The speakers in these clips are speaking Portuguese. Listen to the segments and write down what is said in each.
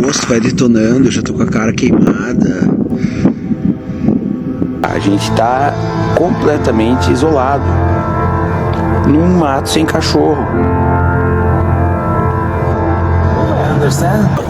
rosto vai detonando, eu já tô com a cara queimada. A gente tá completamente isolado, num mato sem cachorro. I understand.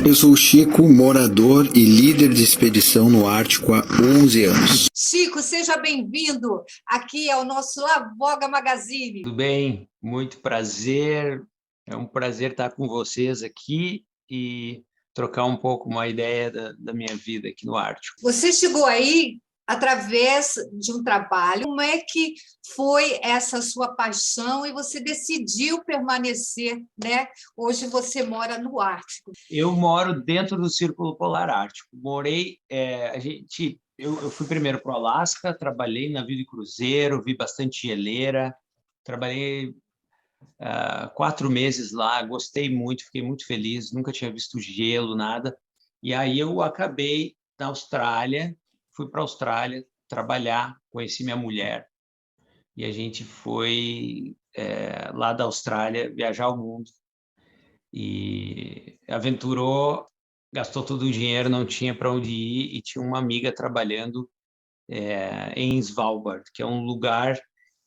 Eu sou o Chico, morador e líder de expedição no Ártico há 11 anos. Chico, seja bem-vindo aqui ao nosso Lavoga Magazine. Tudo bem? Muito prazer. É um prazer estar com vocês aqui e trocar um pouco uma ideia da minha vida aqui no Ártico. Você chegou aí através de um trabalho. Como é que foi essa sua paixão e você decidiu permanecer, né? Hoje você mora no Ártico. Eu moro dentro do Círculo Polar Ártico. Eu fui primeiro para o Alasca, trabalhei navio de cruzeiro, vi bastante geleira, trabalhei 4 meses lá, gostei muito, fiquei muito feliz, nunca tinha visto gelo, nada. E aí eu acabei na Austrália, fui para a Austrália trabalhar, conheci minha mulher e a gente foi lá da Austrália viajar o mundo e aventurou, gastou todo o dinheiro, não tinha para onde ir e tinha uma amiga trabalhando em Svalbard, que é um lugar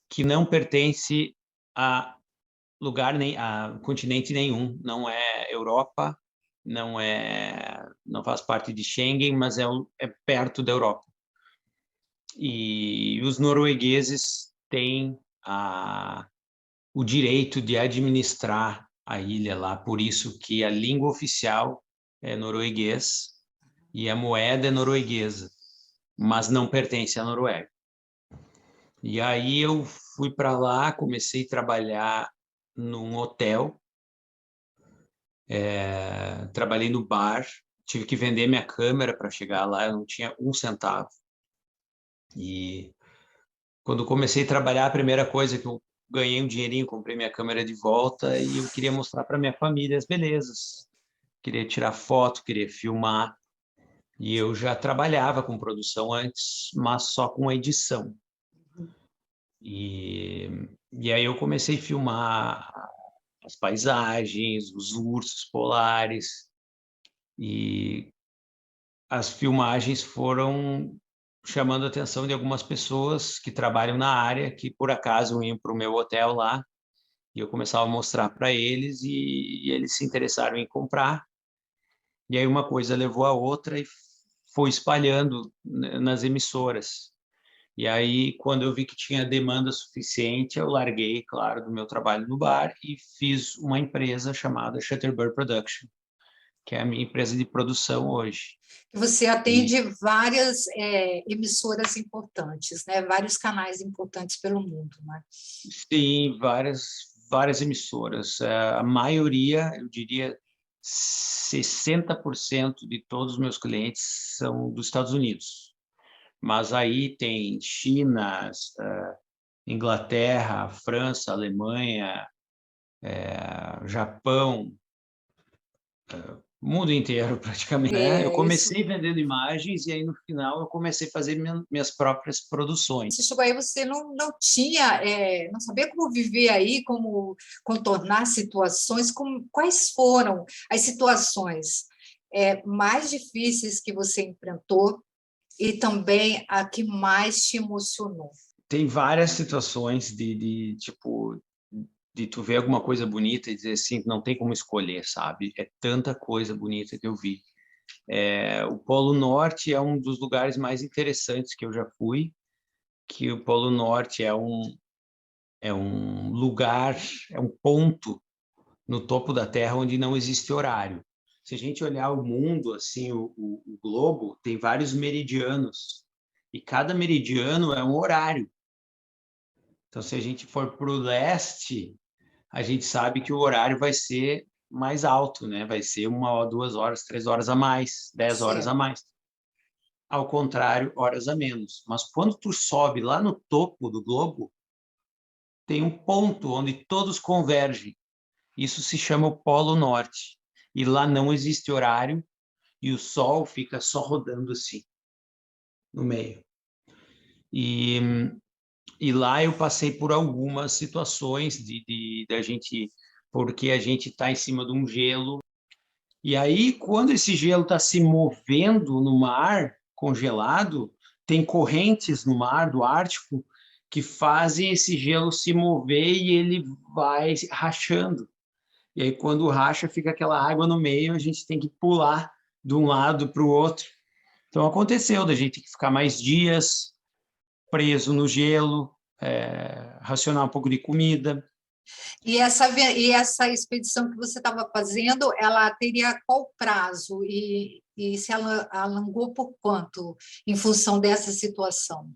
que não pertence a a continente nenhum, não é Europa, não faz parte de Schengen, mas é perto da Europa. E os noruegueses têm o direito de administrar a ilha lá, por isso que a língua oficial é norueguês e a moeda é norueguesa, mas não pertence à Noruega. E aí eu fui para lá, comecei a trabalhar num hotel, trabalhei no bar, tive que vender minha câmera para chegar lá, eu não tinha um centavo. E quando comecei a trabalhar, a primeira coisa que eu ganhei um dinheirinho, comprei minha câmera de volta e eu queria mostrar para minha família as belezas. Queria tirar foto, queria filmar. E eu já trabalhava com produção antes, mas só com edição. E aí eu comecei a filmar as paisagens, os ursos polares, e as filmagens foram chamando a atenção de algumas pessoas que trabalham na área, que por acaso iam para o meu hotel lá, e eu começava a mostrar para eles, e eles se interessaram em comprar. E aí uma coisa levou a outra e foi espalhando nas emissoras. E aí, quando eu vi que tinha demanda suficiente, eu larguei, claro, do meu trabalho no bar e fiz uma empresa chamada Shutterbird Production, que é a minha empresa de produção hoje. Você atende várias emissoras importantes, né? Vários canais importantes pelo mundo, né? Sim, várias emissoras. A maioria, eu diria, 60% de todos os meus clientes são dos Estados Unidos. Mas aí tem China, Inglaterra, França, Alemanha, Japão, o mundo inteiro praticamente. Eu comecei vendendo imagens e aí no final eu comecei a fazer minhas próprias produções. Você chegou aí, você não tinha, não sabia como viver aí, como contornar situações. Quais foram as situações mais difíceis que você enfrentou e também a que mais te emocionou? Tem várias situações tipo de tu ver alguma coisa bonita e dizer assim, não tem como escolher, sabe? É tanta coisa bonita que eu vi. O Polo Norte é um dos lugares mais interessantes que eu já fui, que o Polo Norte é um lugar, é um ponto no topo da Terra onde não existe horário. Se a gente olhar o mundo, assim, o globo, tem vários meridianos, e cada meridiano é um horário. Então, se a gente for para o leste, a gente sabe que o horário vai ser mais alto, né? Vai ser 1 hora, 2 horas, 3 horas a mais, 10 horas a mais. Ao contrário, horas a menos. Mas quando tu sobe lá no topo do globo, tem um ponto onde todos convergem. Isso se chama o Polo Norte. E lá não existe horário e o Sol fica só rodando assim, no meio. E lá eu passei por algumas situações da gente, porque a gente está em cima de um gelo, e aí quando esse gelo está se movendo no mar congelado, tem correntes no mar do Ártico que fazem esse gelo se mover e ele vai rachando. E aí quando racha, fica aquela água no meio, a gente tem que pular de um lado para o outro. Então aconteceu da gente ter que ficar mais dias preso no gelo, racionar um pouco de comida. E essa expedição que você estava fazendo, ela teria qual prazo? E se ela alongou por quanto, em função dessa situação?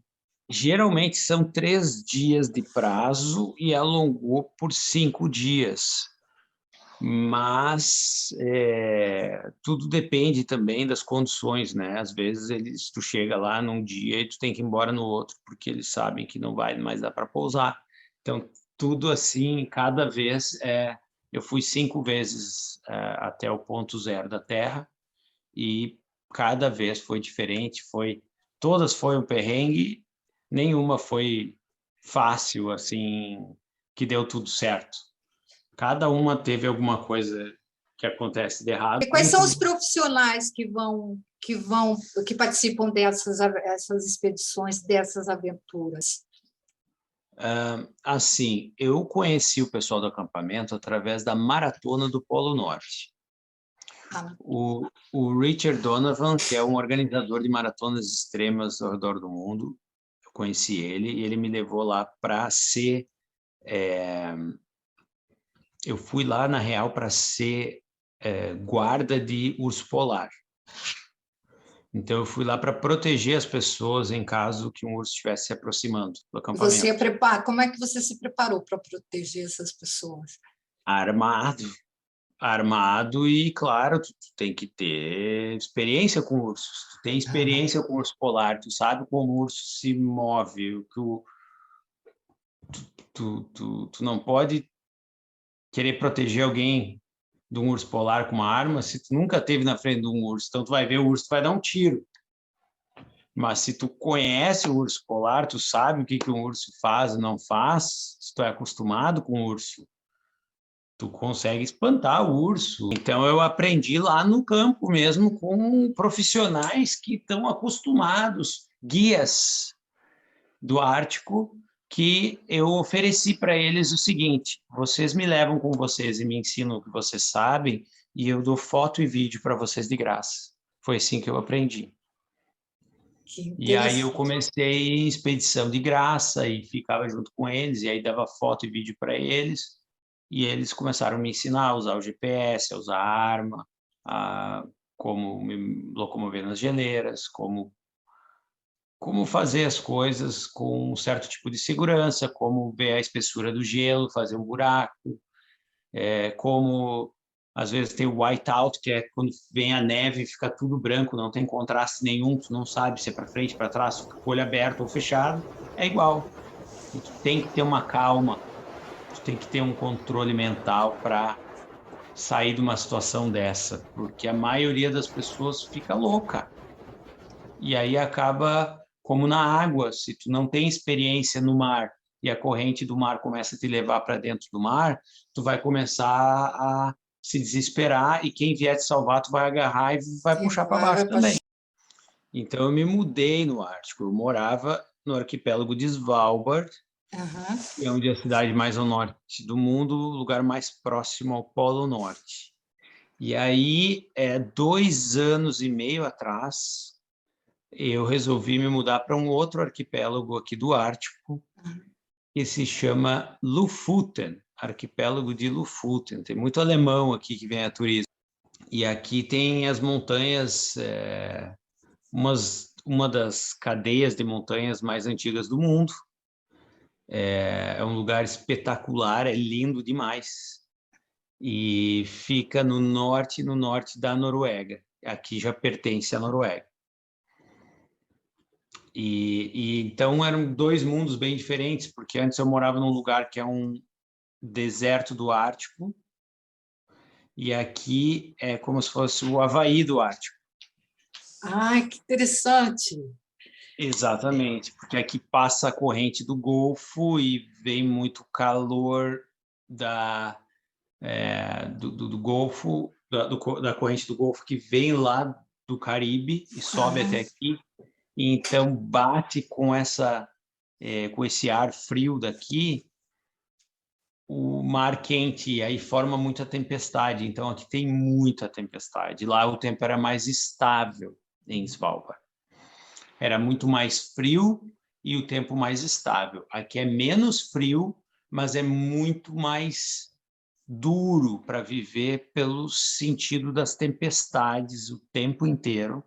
Geralmente são 3 dias de prazo e alongou por 5 dias. Mas tudo depende também das condições, né? Às vezes tu chega lá num dia e tu tem que ir embora no outro, porque eles sabem que não vai mais dar para pousar. Então, tudo assim, cada vez... eu fui 5 vezes até o ponto zero da Terra e cada vez foi diferente, todas foi um perrengue, nenhuma foi fácil, assim, que deu tudo certo. Cada uma teve alguma coisa que acontece de errado. E quais são os profissionais que participam essas expedições, dessas aventuras? Assim, eu conheci o pessoal do acampamento através da Maratona do Polo Norte. O Richard Donovan, que é um organizador de maratonas extremas ao redor do mundo, eu conheci ele e ele me levou lá para ser... eu fui lá, na real, para ser guarda de urso polar. Então, eu fui lá para proteger as pessoas em caso que um urso estivesse se aproximando do acampamento. Como é que você se preparou para proteger essas pessoas? Armado e, claro, tu tem que ter experiência com ursos. Tu tem experiência com urso polar, tu sabe como o urso se move. Tu não pode querer proteger alguém de um urso polar com uma arma se tu nunca teve na frente de um urso. Então, tu vai ver o urso, tu vai dar um tiro. Mas se tu conhece o urso polar, tu sabe o que um urso faz e não faz, se tu é acostumado com o urso, tu consegue espantar o urso. Então, eu aprendi lá no campo mesmo com profissionais que estão acostumados, guias do Ártico, que eu ofereci para eles o seguinte: vocês me levam com vocês e me ensinam o que vocês sabem e eu dou foto e vídeo para vocês de graça. Foi assim que eu aprendi. E aí eu comecei em expedição de graça e ficava junto com eles, e aí dava foto e vídeo para eles, e eles começaram a me ensinar a usar o GPS, a usar a arma, como me locomover nas geleiras, como fazer as coisas com um certo tipo de segurança, como ver a espessura do gelo, fazer um buraco, como às vezes tem o whiteout, que é quando vem a neve e fica tudo branco, não tem contraste nenhum, tu não sabe se é para frente, para trás, fica com o olho aberto ou fechado, é igual. E tu tem que ter uma calma, tu tem que ter um controle mental para sair de uma situação dessa, porque a maioria das pessoas fica louca. E aí acaba como na água, se tu não tem experiência no mar e a corrente do mar começa a te levar para dentro do mar, tu vai começar a se desesperar e quem vier te salvar, tu vai agarrar e vai puxar para baixo também. Então, eu me mudei no Ártico. Eu morava no arquipélago de Svalbard, que é onde é a cidade mais ao norte do mundo, o lugar mais próximo ao Polo Norte. E aí, 2 anos e meio atrás, eu resolvi me mudar para um outro arquipélago aqui do Ártico, que se chama Lofoten, arquipélago de Lofoten. Tem muito alemão aqui que vem a turismo. E aqui tem as montanhas, uma das cadeias de montanhas mais antigas do mundo. É um lugar espetacular, é lindo demais. E fica no norte da Noruega. Aqui já pertence à Noruega. E então eram 2 mundos bem diferentes, porque antes eu morava num lugar que é um deserto do Ártico, e aqui é como se fosse o Havaí do Ártico. Ai, que interessante. Exatamente, porque aqui passa a corrente do Golfo e vem muito calor do Golfo, da corrente do Golfo que vem lá do Caribe e sobe até aqui. E então bate com com esse ar frio daqui, o mar quente, e aí forma muita tempestade. Então aqui tem muita tempestade. Lá o tempo era mais estável em Svalbard. Era muito mais frio e o tempo mais estável. Aqui é menos frio, mas é muito mais duro para viver pelo sentido das tempestades o tempo inteiro.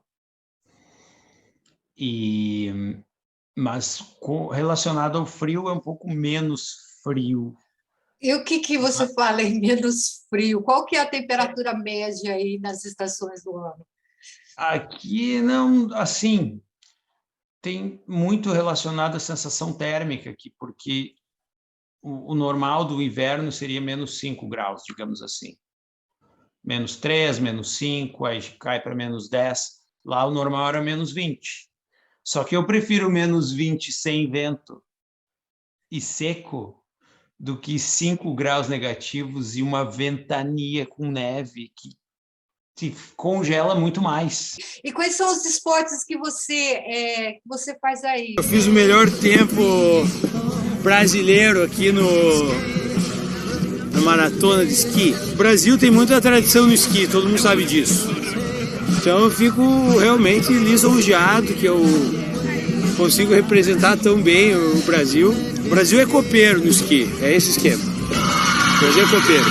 Mas relacionado ao frio é um pouco menos frio. E o que você fala em menos frio? Qual que é a temperatura média aí nas estações do ano? Aqui não, assim, tem muito relacionado à sensação térmica aqui, porque o normal do inverno seria menos 5 graus, digamos assim. Menos 3, menos 5, aí cai para menos 10. Lá o normal era menos 20. Só que eu prefiro menos 20 sem vento e seco do que 5 graus negativos e uma ventania com neve que te congela muito mais. E quais são os esportes que você faz aí? Eu fiz o melhor tempo brasileiro aqui na maratona de esqui. O Brasil tem muita tradição no esqui, todo mundo sabe disso. Então eu fico realmente lisonjeado que eu consigo representar tão bem o Brasil. O Brasil é copeiro no esqui, é esse esquema. O Brasil é copeiro.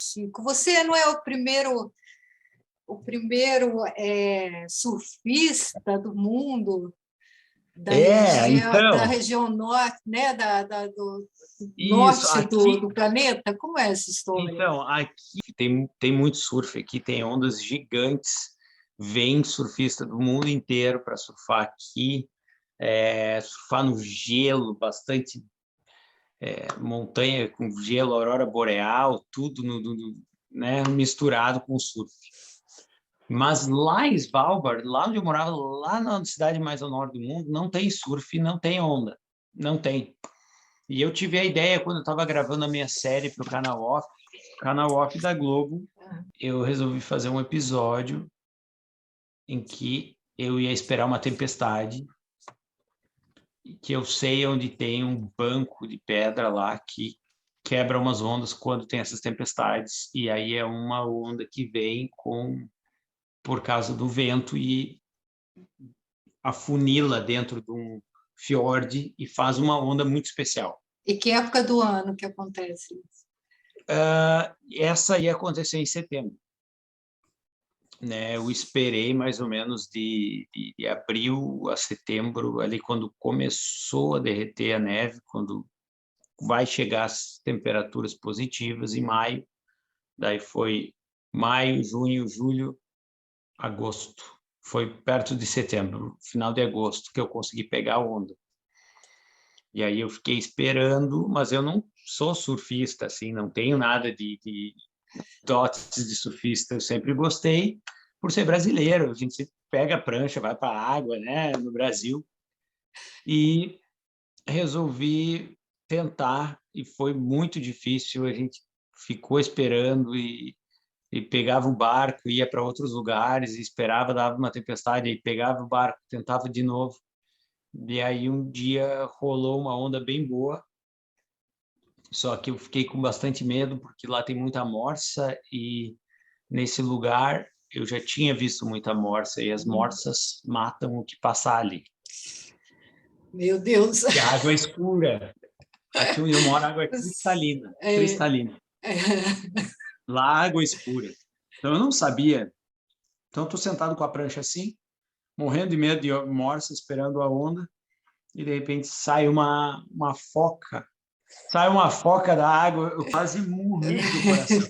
Chico, você não é o primeiro surfista do mundo, da região norte, né? Do norte do planeta? Como é essa história? Então, aqui tem muito surf, aqui tem ondas gigantes, vem surfista do mundo inteiro para surfar aqui, surfar no gelo, bastante montanha com gelo, aurora boreal, tudo né, misturado com surf. Mas lá em Svalbard, lá onde eu morava, lá na cidade mais ao norte do mundo, não tem surf, não tem onda, não tem. E eu tive a ideia, quando eu estava gravando a minha série para o canal Off da Globo, eu resolvi fazer um episódio em que eu ia esperar uma tempestade, que eu sei onde tem um banco de pedra lá que quebra umas ondas quando tem essas tempestades, e aí é uma onda que vem por causa do vento e afunila dentro de um fiord e faz uma onda muito especial. E que época do ano que acontece isso? Essa ia acontecer em setembro. Né? Eu esperei mais ou menos de abril a setembro, ali quando começou a derreter a neve, quando vai chegar as temperaturas positivas, em maio. Daí foi maio, junho, julho, agosto. Foi perto de setembro, final de agosto, que eu consegui pegar a onda. E aí eu fiquei esperando, mas eu não sou surfista, assim, não tenho nada de dotes de surfista. Eu sempre gostei, por ser brasileiro. A gente sempre pega a prancha, vai para a água, né, no Brasil. E resolvi tentar, e foi muito difícil. A gente ficou esperando e pegava o barco, ia para outros lugares, e esperava, dava uma tempestade, aí pegava o barco, tentava de novo. E aí um dia rolou uma onda bem boa, só que eu fiquei com bastante medo, porque lá tem muita morsa, e nesse lugar eu já tinha visto muita morsa, e as morsas matam o que passar ali. Meu Deus! E a água é escura. Aqui onde eu moro, a água é cristalina. Cristalina. Lá a água é escura. Então eu não sabia. Então eu estou sentado com a prancha assim, morrendo de medo de morsa, esperando a onda, e de repente sai uma foca. Sai uma foca da água, eu quase morri do coração.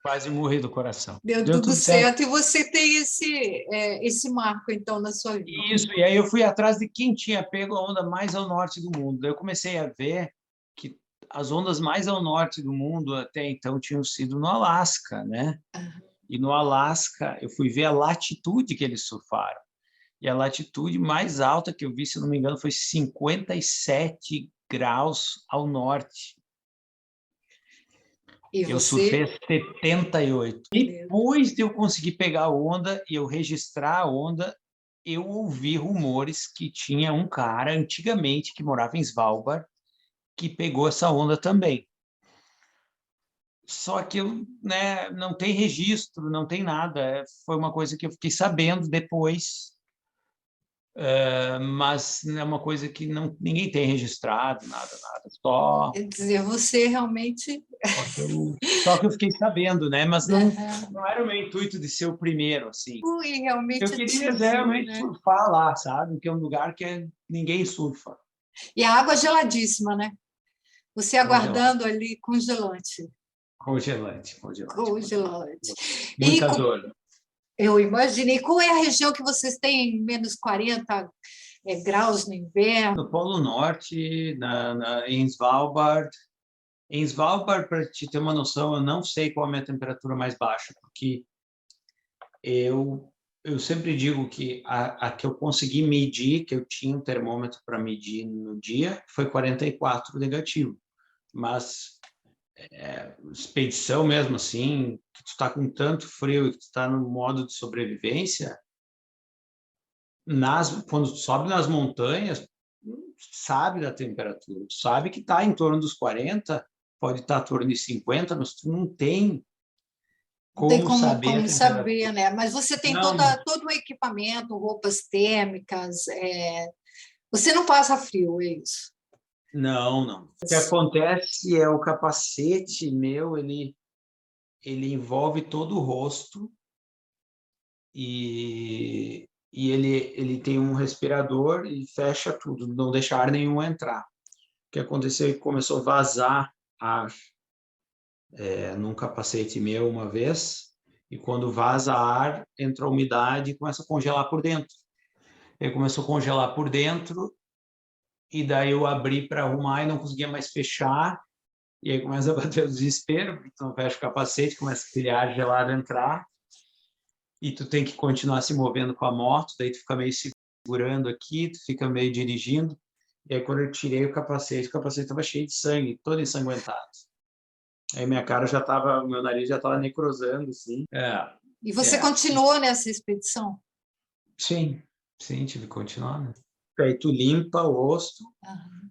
quase morri do coração. Deu tudo certo. E você tem esse marco, então, na sua vida. Isso, e aí eu fui atrás de quem tinha pego a onda mais ao norte do mundo. Daí eu comecei a ver que as ondas mais ao norte do mundo até então tinham sido no Alasca, né? E no Alasca eu fui ver a latitude que eles surfaram. E a latitude mais alta que eu vi, se não me engano, foi 57 graus ao norte. E eu você... surfei 78. Depois de eu conseguir pegar a onda e eu registrar a onda, eu ouvi rumores que tinha um cara, antigamente, que morava em Svalbard, que pegou essa onda também. Só que né, não tem registro, não tem nada. Foi uma coisa que eu fiquei sabendo depois, mas é uma coisa que ninguém tem registrado, nada. Só... Quer dizer, você realmente... Só que eu fiquei sabendo, né? Mas não era o meu intuito de ser o primeiro, assim. Realmente eu queria realmente, né, surfar lá, sabe? Que é um lugar que ninguém surfa. E a água geladíssima, né? Você aguardando ali congelante. Congelante. Muita dor. Eu imaginei. Qual é a região que vocês têm menos 40 graus no inverno? No Polo Norte, em Svalbard. Em Svalbard, para te ter uma noção, eu não sei qual é a minha temperatura mais baixa, porque eu sempre digo que a que eu consegui medir, que eu tinha um termômetro para medir no dia, foi 44 negativo. Mas expedição mesmo assim, que tu está com tanto frio e que tu está no modo de sobrevivência, quando tu sobe nas montanhas, sabe da temperatura, tu sabe que está em torno dos 40, pode estar em torno de 50, mas tu não tem como saber, né? Mas você tem todo o equipamento, roupas térmicas, você não passa frio, é isso? Não. O que acontece é o capacete meu, ele envolve todo o rosto e ele tem um respirador e fecha tudo, não deixa ar nenhum entrar. O que aconteceu é que começou a vazar ar num capacete meu uma vez, e quando vaza ar, entra a umidade e começa a congelar por dentro. Ele começou a congelar por dentro, e daí eu abri para arrumar e não conseguia mais fechar, e aí começa a bater o desespero, porque tu não fecha o capacete, começa aquele ar gelado a entrar, e tu tem que continuar se movendo com a moto, daí tu fica meio segurando aqui, tu fica meio dirigindo, e aí quando eu tirei o capacete estava cheio de sangue, todo ensanguentado. Aí meu nariz já estava necrosando, assim. E você continuou nessa expedição? Sim, tive que continuar, né? Aí tu limpa o rosto,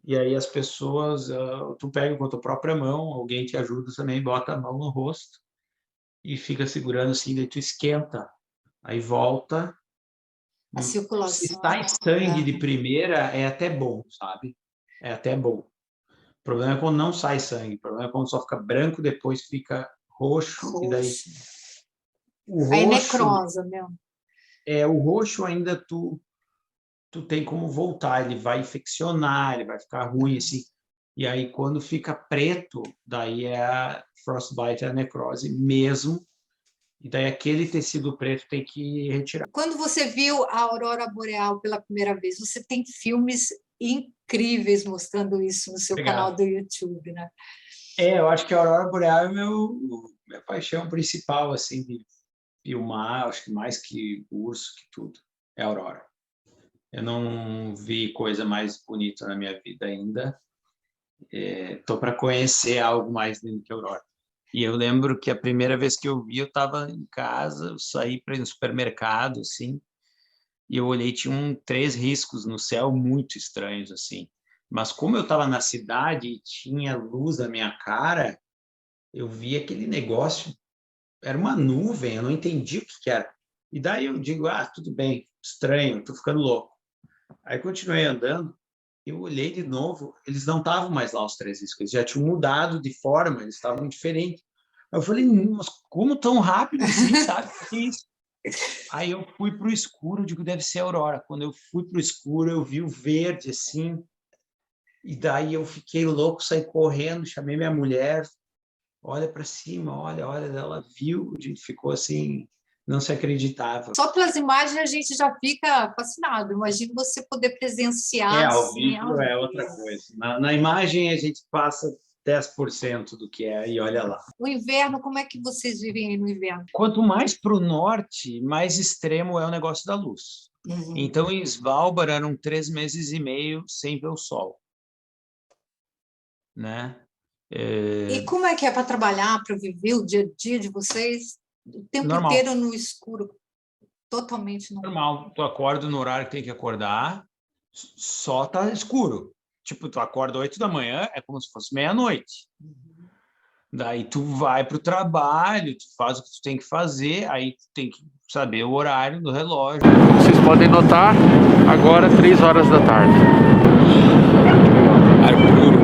e aí as pessoas, tu pega com a tua própria mão, alguém te ajuda também, bota a mão no rosto e fica segurando assim, daí tu esquenta, aí volta. A circulação. Se sai sangue de primeira, é até bom, sabe? É até bom. O problema é quando não sai sangue, o problema é quando só fica branco, depois fica roxo. E daí o roxo... Aí necrosa mesmo. O roxo ainda tu tem como voltar, ele vai infeccionar, ele vai ficar ruim, assim. E aí, quando fica preto, daí é a frostbite, é a necrose mesmo. E daí aquele tecido preto tem que retirar. Quando você viu a aurora boreal pela primeira vez, você tem filmes incríveis mostrando isso no seu canal do YouTube, né? Eu acho que a aurora boreal é minha paixão principal, assim, de filmar, acho que mais que urso, que tudo, é a aurora. Eu não vi coisa mais bonita na minha vida ainda. Estou para conhecer algo mais lindo que a aurora. E eu lembro que a primeira vez que eu vi, eu estava em casa, eu saí para ir no supermercado, assim, e eu olhei, tinha 3 riscos no céu muito estranhos, assim. Mas como eu estava na cidade e tinha luz na minha cara, eu vi aquele negócio, era uma nuvem, eu não entendi o que era. E daí eu digo, tudo bem, estranho, estou ficando louco. Aí continuei andando, eu olhei de novo, eles não estavam mais lá, os 3 riscos, eles já tinham mudado de forma, eles estavam diferentes. Aí eu falei, mas como tão rápido assim, sabe? Que isso? Aí eu fui para o escuro, digo, deve ser a aurora. Quando eu fui para o escuro, eu vi o verde, assim, e daí eu fiquei louco, saí correndo, chamei minha mulher, olha para cima, olha, ela viu, a gente ficou assim, não se acreditava. Só pelas imagens a gente já fica fascinado. Imagina você poder presenciar Ao assim. vivo é outra coisa. Na imagem a gente passa 10% do que é e olha lá. O inverno, como é que vocês vivem aí no inverno? Quanto mais para o norte, mais extremo é o negócio da luz. Então, em Svalbard eram 3 meses e meio sem ver o sol, né? E como é que é para trabalhar, para viver o dia a dia de vocês? O tempo Normal. inteiro no escuro, totalmente normal. Tu acorda no horário que tem que acordar, só tá escuro. Tipo, tu acorda 8 da manhã, é como se fosse meia-noite. Daí tu vai para o trabalho, tu faz o que tu tem que fazer, aí tu tem que saber o horário do relógio. Vocês podem notar, agora 3 horas da tarde. Ar puro.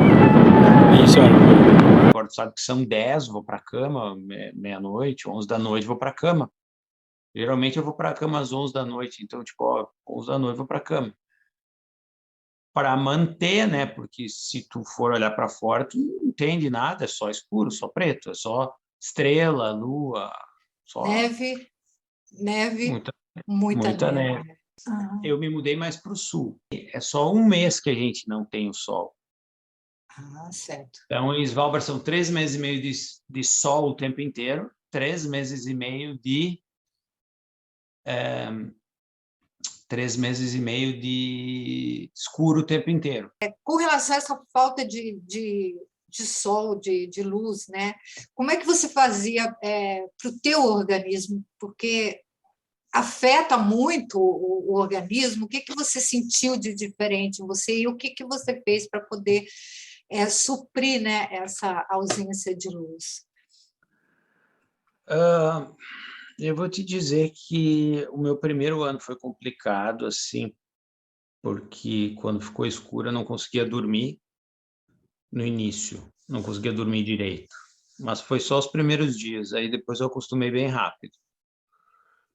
Isso, ar puro. Agora tu sabe que são 10, vou para a cama, meia-noite, 11 da noite vou para a cama. Geralmente eu vou para a cama às 11 da noite, então, tipo, ó, 11 da noite vou para a cama. Para manter, né? Porque se tu for olhar para fora, tu não entende nada, é só escuro, só preto, é só estrela, lua, só neve, muita neve. neve. Eu me mudei mais para o sul. É só um mês que a gente não tem o sol. Certo. Então, em Svalbard são 3 meses e meio de sol o tempo inteiro, 3 meses e meio de 3 meses e meio de escuro o tempo inteiro. Com relação a essa falta de sol, de luz, né? Como é que você fazia para o teu organismo? Porque afeta muito o organismo. O que você sentiu de diferente em você e o que você fez para poder suprir, né, essa ausência de luz? Eu vou te dizer que o meu primeiro ano foi complicado, assim, porque quando ficou escuro eu não conseguia dormir no início, não conseguia dormir direito. Mas foi só os primeiros dias, aí depois eu acostumei bem rápido.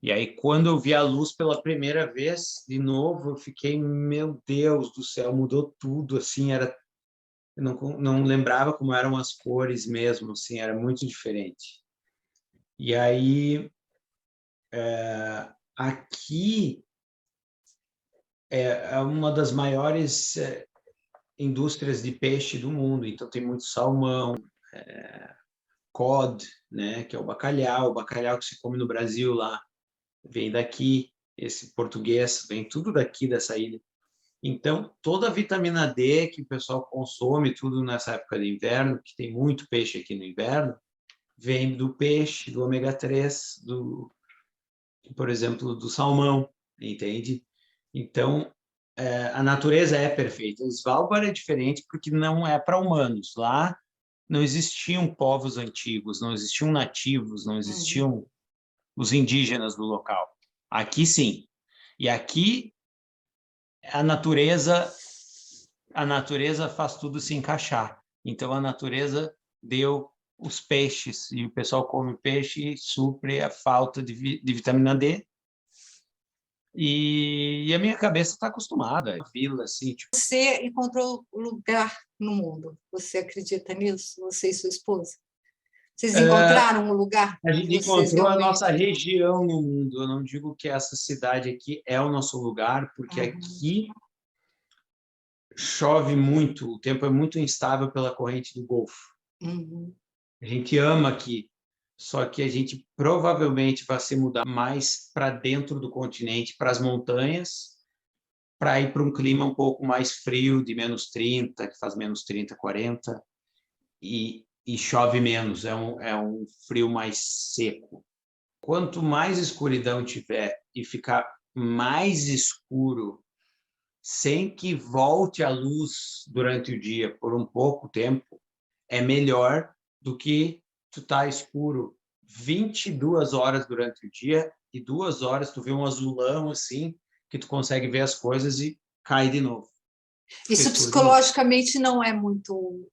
E aí, quando eu vi a luz pela primeira vez, de novo, eu fiquei, meu Deus do céu, mudou tudo, assim, eu não lembrava como eram as cores mesmo, assim, era muito diferente. E aí, aqui é uma das maiores indústrias de peixe do mundo, então tem muito salmão, cod, né, que é o bacalhau que se come no Brasil lá, vem daqui, esse português, vem tudo daqui dessa ilha. Então, toda a vitamina D que o pessoal consome, tudo nessa época de inverno, que tem muito peixe aqui no inverno, vem do peixe, do ômega 3, por exemplo, do salmão, entende? Então, a natureza é perfeita. Svalbard é diferente porque não é para humanos. Lá não existiam povos antigos, não existiam nativos, não existiam os indígenas do local. Aqui, sim. E aqui, a natureza faz tudo se encaixar. Então, a natureza deu os peixes, e o pessoal come peixe e supre a falta de vitamina D. E a minha cabeça está acostumada. Vila, assim, tipo... Você encontrou lugar no mundo. Você acredita nisso? Você e sua esposa? Vocês encontraram um lugar? A gente encontrou a nossa região no mundo. Eu não digo que essa cidade aqui é o nosso lugar, porque aqui chove muito, o tempo é muito instável pela corrente do Golfo. A gente ama aqui, só que a gente provavelmente vai se mudar mais para dentro do continente, para as montanhas, para ir para um clima um pouco mais frio, de menos 30, que faz menos 30, 40, e chove menos, é um frio mais seco. Quanto mais escuridão tiver e ficar mais escuro, sem que volte a luz durante o dia por um pouco tempo, é melhor do que tu tá escuro 22 horas durante o dia e 2 horas tu vê um azulão assim, que tu consegue ver as coisas e cai de novo. Isso psicologicamente não é muito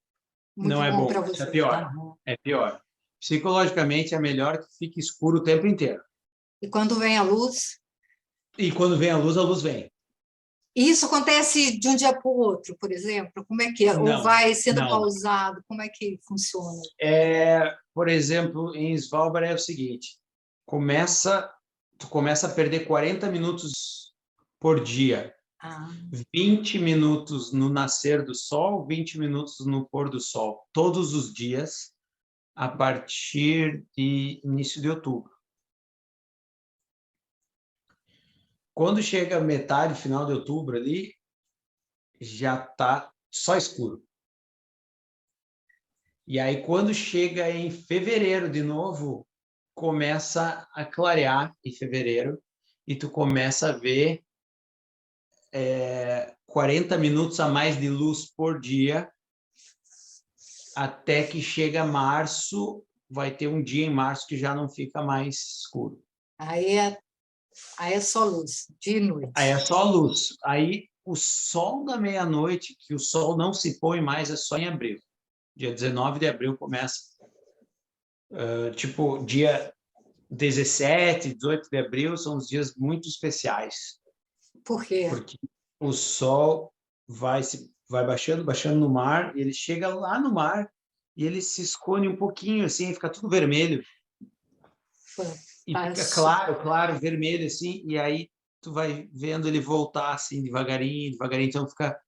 não é bom para você. É pior. É pior. Psicologicamente é melhor que fique escuro o tempo inteiro. E quando vem a luz? E quando vem a luz vem. E isso acontece de um dia para o outro, por exemplo? Como é que é? Ou Não, vai sendo não. pausado? Como é que funciona? Por exemplo, em Svalbard é o seguinte, tu começa a perder 40 minutos por dia, Ah, 20 minutos no nascer do sol, 20 minutos no pôr do sol, todos os dias, a partir de início de outubro. Quando chega metade, final de outubro ali, já está só escuro. E aí, quando chega em fevereiro de novo, começa a clarear em fevereiro e tu começa a ver 40 minutos a mais de luz por dia, até que chega março, vai ter um dia em março que já não fica mais escuro. aí é só luz, dia e noite. Aí é só luz. Aí o sol da meia-noite, que o sol não se põe mais, é só em abril. Dia 19 de abril começa. Dia 17, 18 de abril são os dias muito especiais. Por quê? Porque o sol vai baixando, baixando no mar, e ele chega lá no mar e ele se esconde um pouquinho, assim, fica tudo vermelho. E fica claro, vermelho, assim, e aí tu vai vendo ele voltar, assim, devagarinho, devagarinho, então fica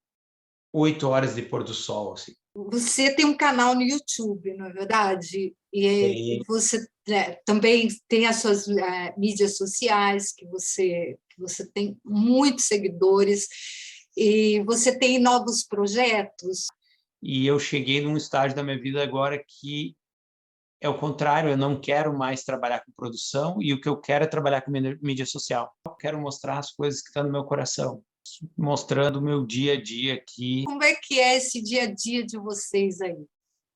8 horas de pôr do sol, assim. Você tem um canal no YouTube, não é verdade? E você também tem as suas mídias sociais, que você tem muitos seguidores, e você tem novos projetos. E eu cheguei num estágio da minha vida agora que é o contrário, eu não quero mais trabalhar com produção e o que eu quero é trabalhar com mídia social. Eu quero mostrar as coisas que estão no meu coração, mostrando o meu dia a dia aqui. Como é que é esse dia a dia de vocês aí?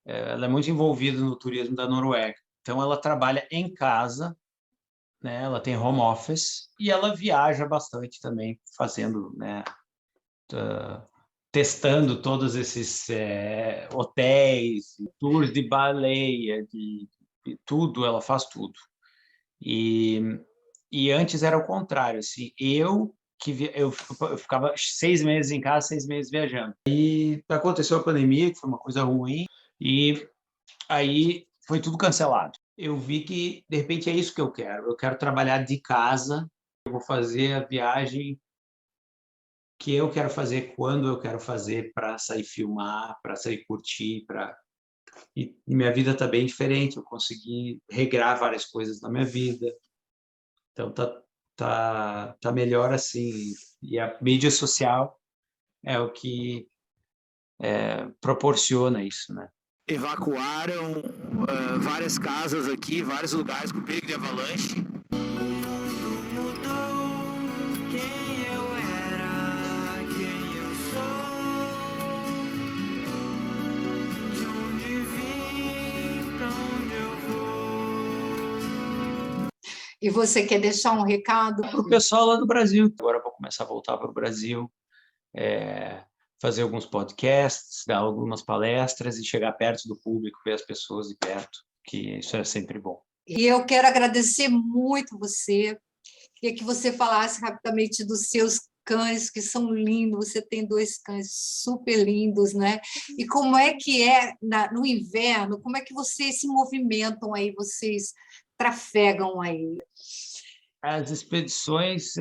Ela é muito envolvida no turismo da Noruega. Então, ela trabalha em casa, né? Ela tem home office e ela viaja bastante também, fazendo, né? Testando todos esses hotéis, tours de baleia, de tudo, ela faz tudo. E antes era o contrário, assim, eu ficava 6 meses em casa, 6 meses viajando. E aconteceu a pandemia, que foi uma coisa ruim, e aí foi tudo cancelado. Eu vi que, de repente, é isso que eu quero trabalhar de casa, eu vou fazer a viagem que eu quero fazer, quando eu quero fazer, para sair filmar, para sair curtir, e minha vida está bem diferente, eu consegui regrar várias coisas na minha vida, então tá melhor assim, e a mídia social é o que proporciona isso, né? Evacuaram várias casas aqui, vários lugares com perigo de avalanche. E você quer deixar um recado? Para o pessoal lá do Brasil. Agora eu vou começar a voltar para o Brasil, fazer alguns podcasts, dar algumas palestras e chegar perto do público, ver as pessoas de perto, que isso é sempre bom. E eu quero agradecer muito você. Queria que você falasse rapidamente dos seus cães, que são lindos. Você tem 2 cães super lindos, né? E como é que é no inverno? Como é que vocês se movimentam aí? Vocês trafegam aí? As expedições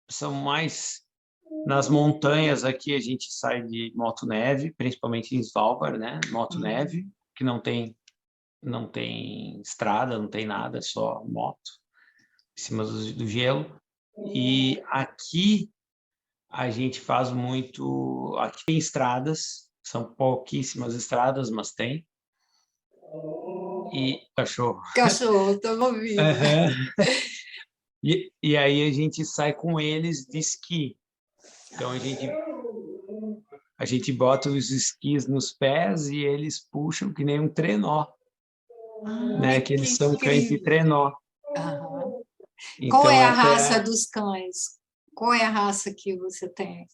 são mais nas montanhas. Aqui a gente sai de motoneve, principalmente em Svalbard, né? Motoneve, que não tem estrada, não tem nada, é só moto em cima do gelo. E aqui a gente faz muito. Aqui tem estradas, são pouquíssimas estradas, mas tem. E cachorro. Cachorro, estamos ouvindo. E aí a gente sai com eles de esqui. Então a gente bota os esquis nos pés e eles puxam que nem um trenó, né? Que eles são cães de trenó. Uhum. Então, Qual é a raça dos cães? Qual é a raça que você tem?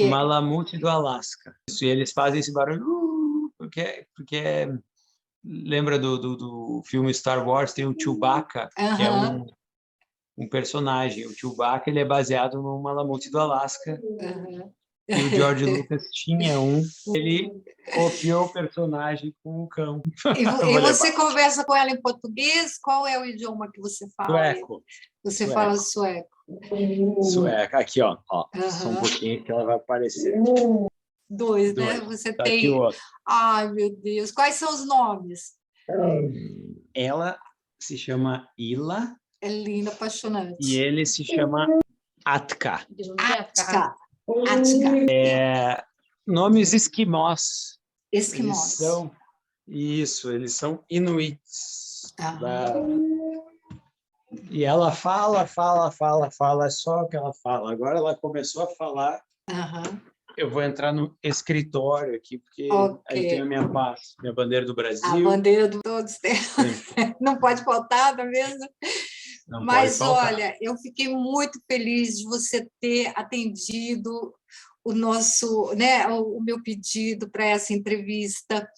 Malamute do Alasca. E eles fazem esse barulho porque lembra do filme Star Wars, tem o Chewbacca, que é um personagem. O Chewbacca, ele é baseado no Malamute do Alasca. Aham. E o George Lucas tinha um. Ele copiou o personagem com o cão. E Vou você conversa com ela em português? Qual é o idioma que você fala? Sueco. Você Sueco. fala sueco. Sueco. Aqui, ó. Só um Aham. pouquinho que ela vai aparecer. Dois, né? Dois. Você Tá aqui tem. o outro. Ai, meu Deus. Quais são os nomes? Ela se chama Ila É lindo, apaixonante. e ele se chama Atka. Atka. Atka. Nomes esquimós. Esquimós. Eles são inuits. Ah. E ela fala, é só o que ela fala. Agora ela começou a falar. Aham. Eu vou entrar no escritório aqui, porque Ok. aí tem a minha paz, minha bandeira do A Brasil. bandeira de todos. Não pode faltar, não é mesmo? Não Mas pode faltar. olha, eu fiquei muito feliz de você ter atendido o nosso, né, o meu pedido para essa entrevista.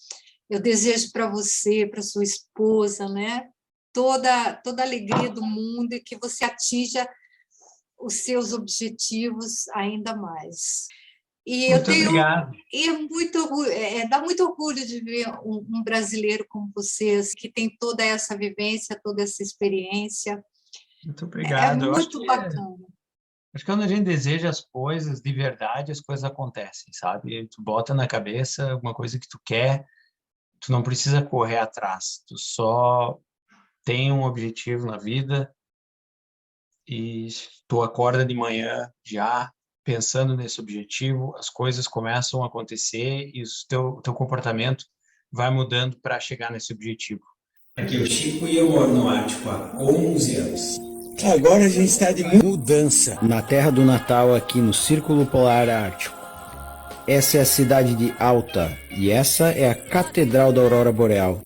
Eu desejo para você, para sua esposa, né, toda a alegria do mundo e que você atinja os seus objetivos ainda mais. E Muito obrigado. E dá muito orgulho de ver um brasileiro como você, que tem toda essa vivência, toda essa experiência. Muito É obrigado. Eu muito bacana. acho que quando a gente deseja as coisas de verdade, as coisas acontecem, sabe? Tu bota na cabeça alguma coisa que tu quer, tu não precisa correr atrás, tu só tem um objetivo na vida e tu acorda de manhã já pensando nesse objetivo, as coisas começam a acontecer e o teu comportamento vai mudando para chegar nesse objetivo. Aqui é o Chico e eu moro no Ártico há 11 anos. Agora a gente está de mudança. Na Terra do Natal, aqui no Círculo Polar Ártico. Essa é a cidade de Alta e essa é a Catedral da Aurora Boreal.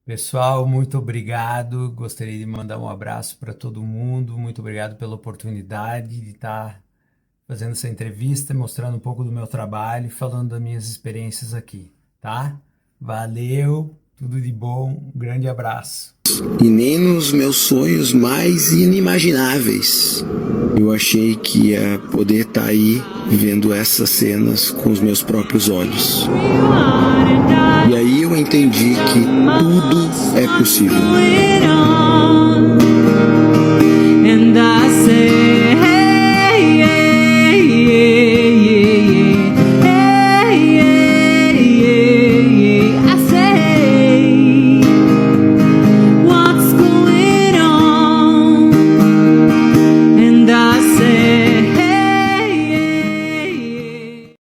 Pessoal, muito obrigado. Gostaria de mandar um abraço para todo mundo. Muito obrigado pela oportunidade de estar fazendo essa entrevista, mostrando um pouco do meu trabalho e falando das minhas experiências aqui, tá? Valeu, tudo de bom, um grande abraço. E nem nos meus sonhos mais inimagináveis eu achei que ia poder estar aí vendo essas cenas com os meus próprios olhos. E aí eu entendi que tudo é possível.